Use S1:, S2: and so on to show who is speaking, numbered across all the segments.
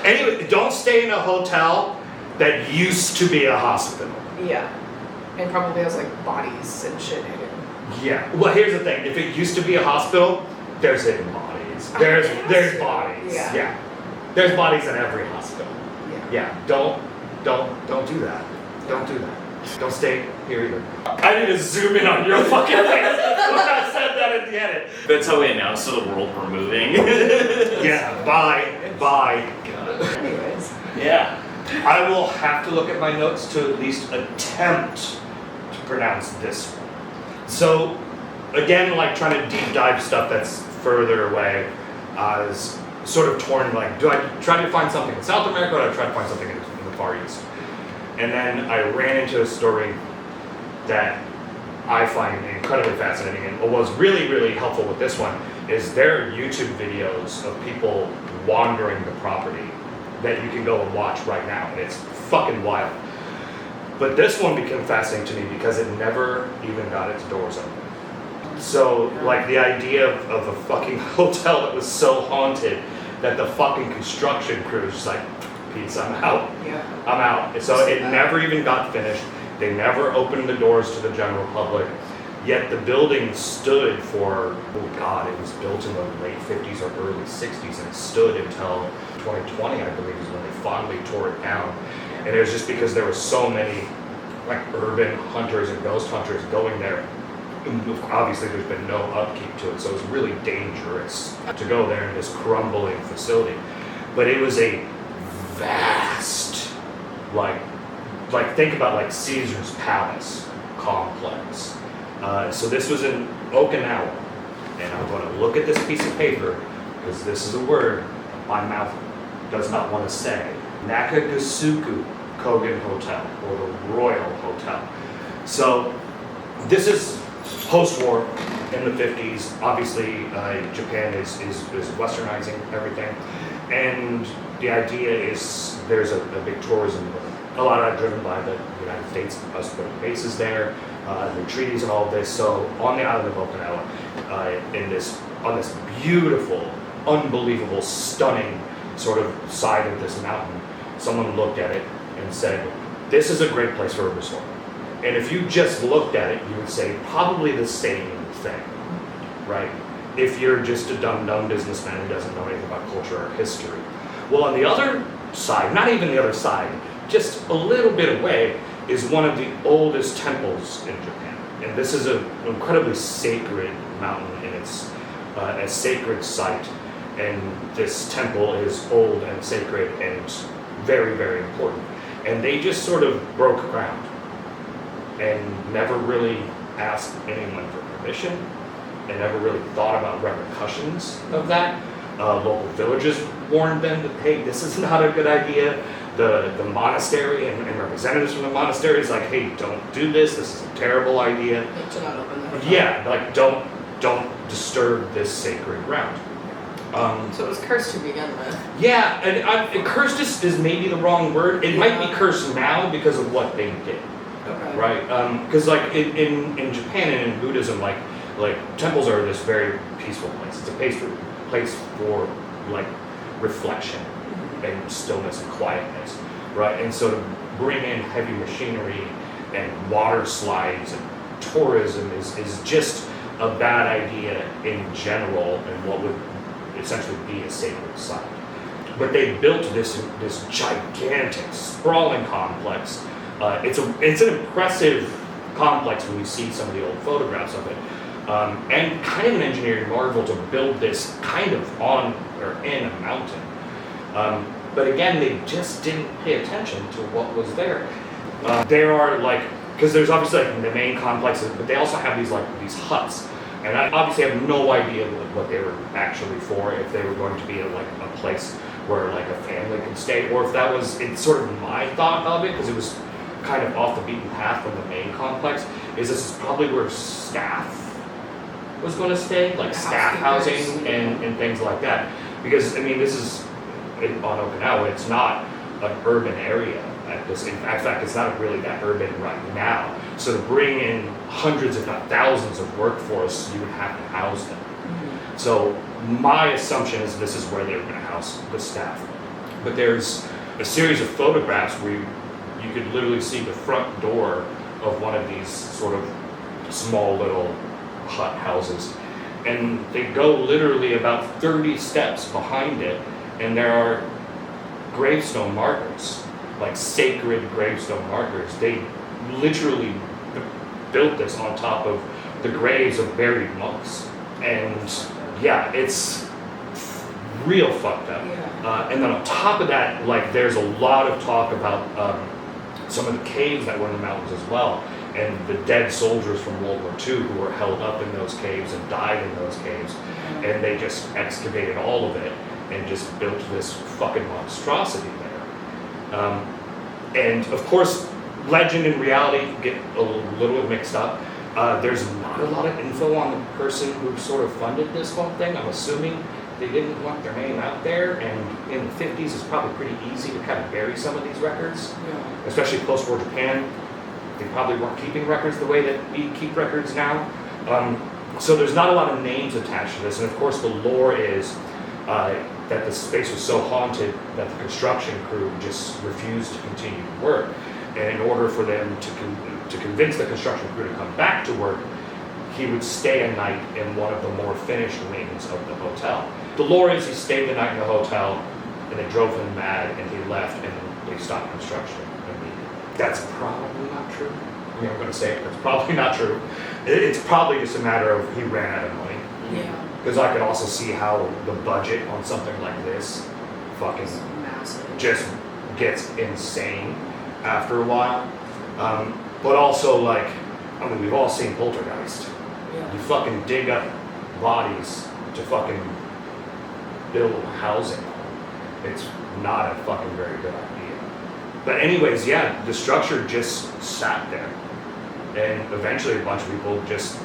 S1: Anyway, don't stay in a hotel that used to be a hospital.
S2: Yeah. And probably has like bodies and shit in it.
S1: Yeah. Well, here's the thing. If it used to be a hospital, there's hidden bodies. There's bodies. Yeah. There's bodies in every hospital. Yeah. Don't do that. Don't do that. Don't stay here either. I need to zoom in on your fucking face when I said that in the edit.
S3: That's how we announce to the world we're moving.
S1: Yeah. Bye.
S2: Anyways.
S3: Yeah.
S1: I will have to look at my notes to at least attempt to pronounce this one. So, again, like trying to deep dive stuff that's further away, I was sort of torn, like, do I try to find something in South America or do I try to find something in the Far East? And then I ran into a story that I find incredibly fascinating, and what was really, really helpful with this one is there are YouTube videos of people wandering the property that you can go and watch right now, and it's fucking wild. But this one became fascinating to me because it never even got its doors open. So, like, the idea of a fucking hotel that was so haunted that the fucking construction crew was just like, peace, I'm out.
S2: Yeah.
S1: I'm out. So it never even got finished. They never opened the doors to the general public. Yet the building stood for, oh God, it was built in the late 50s or early 60s, and it stood until 2020, I believe, is when they finally tore it down. And it was just because there were so many like urban hunters and ghost hunters going there. And obviously there's been no upkeep to it, so it was really dangerous to go there in this crumbling facility. But it was a vast, like think about like Caesar's Palace complex. So this was in Okinawa, and I'm going to look at this piece of paper because this is a word my mouth does not want to say. Nakagusuku Kogen Hotel, or the Royal Hotel. So this is post-war in the 50s. Obviously, Japan is westernizing everything, and the idea is there's a big tourism boom. A lot of that driven by the United States, us putting bases there, the treaties and all of this. So on the island of Okinawa, on this beautiful, unbelievable, stunning sort of side of this mountain, someone looked at it and said, this is a great place for a resort. And if you just looked at it, you would say probably the same thing, right? If you're just a dumb businessman who doesn't know anything about culture or history. Well, on the other side, not even the other side, just a little bit away, is one of the oldest temples in Japan. And this is an incredibly sacred mountain, and it's a sacred site. And this temple is old and sacred and very, very important. And they just sort of broke ground and never really asked anyone for permission, and never really thought about repercussions of that. Local villages warned them that, hey, this is not a good idea. The monastery and representatives from the monastery is like, hey, don't do this. This is a terrible idea.
S2: To not open the hotel.
S1: Yeah, like don't disturb this sacred ground.
S2: So it was cursed to begin with.
S1: Yeah, and cursed is maybe the wrong word. It might be cursed now because of what they did.
S2: Okay.
S1: Right? Because like in Japan and in Buddhism, like temples are this very peaceful place. It's a place for like reflection and stillness and quietness, right? And so to bring in heavy machinery and water slides and tourism is just a bad idea in general, and what would essentially be a sacred site. But they built this gigantic, sprawling complex. It's an impressive complex when you see some of the old photographs of it, and kind of an engineering marvel to build this kind of on or in a mountain. But again, they just didn't pay attention to what was there. There are because there's obviously the main complexes, but they also have these huts. And I obviously have no idea what they were actually for, if they were going to be a place where a family could stay, or if that was, it's sort of my thought of it, because it was kind of off the beaten path from the main complex, is this is probably where staff was going to stay, staff housing and things like that. Because, I mean, this is, on Okinawa, it's not an urban area. In fact, it's not really that urban right now. So to bring in hundreds, if not thousands, of workforce, you would have to house them. Mm-hmm. So my assumption is this is where they were going to house the staff. But there's a series of photographs where you could literally see the front door of one of these sort of small little hut houses. And they go literally about 30 steps behind it, and there are gravestone markers, like sacred gravestone markers. They literally built this on top of the graves of buried monks. And yeah, it's real fucked up.
S2: Yeah.
S1: And then on top of that, like, there's a lot of talk about some of the caves that were in the mountains as well, and the dead soldiers from World War II who were held up in those caves and died in those caves, and they just excavated all of it and just built this fucking monstrosity there. And of course, legend and reality get a little bit mixed up. There's not a lot of info on the person who sort of funded this whole thing. I'm assuming they didn't want their name out there, and in the 50s it's probably pretty easy to kind of bury some of these records,
S2: Yeah.
S1: especially post-war Japan. They probably weren't keeping records the way that we keep records now. So there's not a lot of names attached to this, and of course the lore is that the space was so haunted that the construction crew just refused to continue to work. And in order for them to convince the construction crew to come back to work, he would stay a night in one of the more finished wings of the hotel. The lore is he stayed the night in the hotel, and they drove him mad, and he left, and they stopped construction immediately. That's probably not true. I mean, I'm going to say it, that's probably not true. It's probably just a matter of he ran out of money.
S2: Yeah.
S1: Because I could also see how the budget on something like this fucking
S2: It's massive.
S1: just gets insane after a while. But also, like, I mean, we've all seen Poltergeist.
S2: Yeah.
S1: You fucking dig up bodies to fucking build housing. It's not a fucking very good idea. But anyways, yeah, the structure just sat there. And eventually a bunch of people just,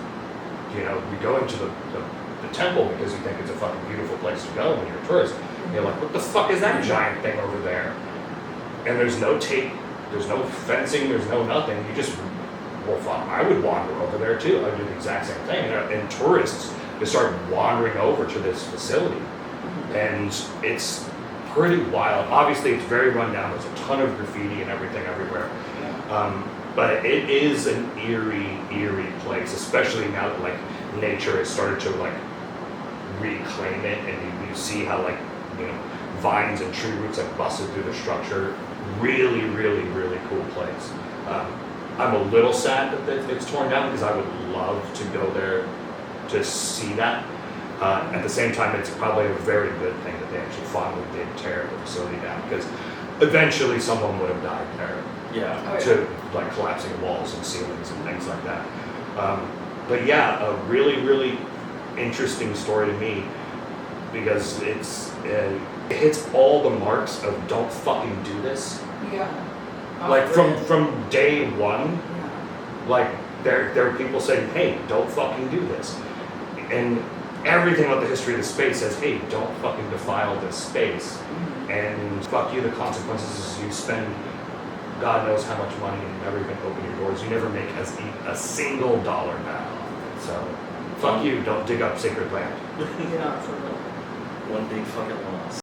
S1: you go into the temple because you think it's a fucking beautiful place to go when you're a tourist. And you're like, what the fuck is that giant thing over there? And there's no tape, there's no fencing, there's no nothing. You just, well, fuck, I would wander over there too. I would do the exact same thing. And tourists just start wandering over to this facility. And it's pretty wild. Obviously, it's very run down. There's a ton of graffiti and everything everywhere. But it is an eerie place, especially now that, like, nature has started to, like, reclaim it, and you see how, like, vines and tree roots have busted through the structure. Really, really, really cool place. I'm a little sad that it's torn down because I would love to go there to see that. At the same time, it's probably a very good thing that they actually finally did tear the facility down, because eventually someone would have died there.
S3: Yeah.
S2: Oh, yeah.
S1: To, like, collapsing walls and ceilings and things like that. But yeah, a really, really interesting story to me, because it hits all the marks of don't fucking do this.
S2: Yeah.
S1: Like,
S2: Off-grid.
S1: from day one,
S2: Yeah.
S1: like, there are people saying, hey, don't fucking do this. And everything about the history of the space says, hey, don't fucking defile this space. And fuck you, the consequences is you spend God knows how much money and you never even open your doors. You never make a single dollar back off of it. So, fuck you, don't dig up sacred land.
S2: Yeah, for real.
S3: One big fucking loss.